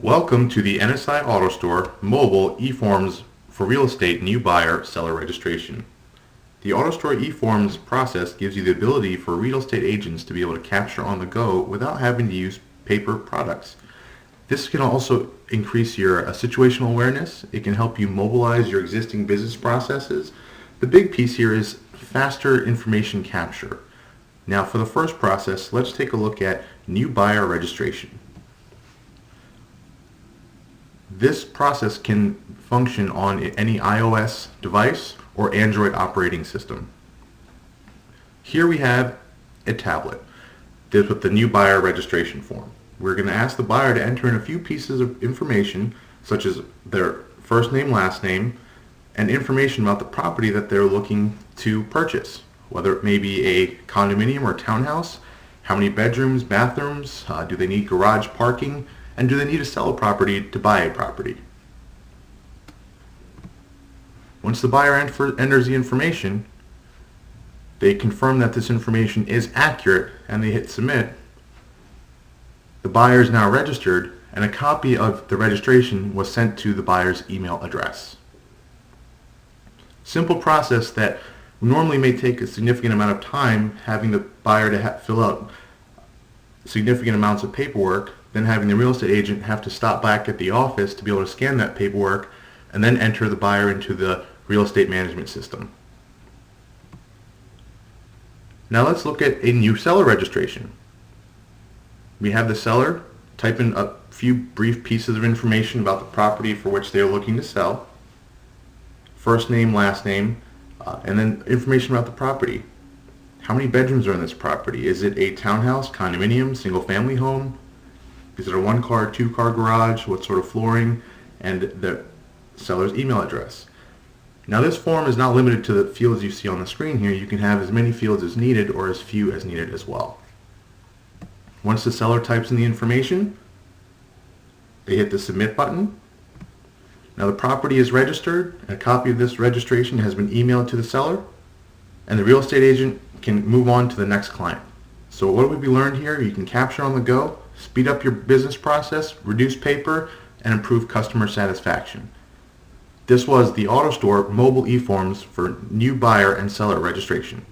Welcome to the NSI AutoStore mobile eForms for real estate new buyer seller registration. The AutoStore eForms process gives you the ability for real estate agents to be able to capture on the go without having to use paper products. This can also increase your situational awareness. It can help you mobilize your existing business processes. The big piece here is faster information capture. Now for the first process, let's take a look at new buyer registration. This process can function on any iOS device or Android operating system. Here we have a tablet. This with the new buyer registration form. We're going to ask the buyer to enter in a few pieces of information such as their first name, last name, and information about the property that they're looking to purchase, whether it may be a condominium or townhouse, how many bedrooms, bathrooms, do they need garage parking, and do they need to sell a property to buy a property? Once the buyer enters the information, they confirm that this information is accurate and they hit submit. The buyer is now registered and a copy of the registration was sent to the buyer's email address. Simple process that normally may take a significant amount of time, having the buyer to fill out significant amounts of paperwork, then having the real estate agent have to stop back at the office to be able to scan that paperwork and then enter the buyer into the real estate management system. Now let's look at a new seller registration. We have the seller type in a few brief pieces of information about the property for which they are looking to sell, first name, last name, and then information about the property. How many bedrooms are in this property? Is it a townhouse, condominium, single family home? Is it a one-car, two-car garage? What sort of flooring? And the seller's email address. Now this form is not limited to the fields you see on the screen here. You can have as many fields as needed or as few as needed as well. Once the seller types in the information, they hit the submit button. Now the property is registered. A copy of this registration has been emailed to the seller, and the real estate agent can move on to the next client. So what have we learned here? You can capture on the go, speed up your business process, reduce paper, and improve customer satisfaction. This was the AutoStore mobile eForms for new buyer and seller registration.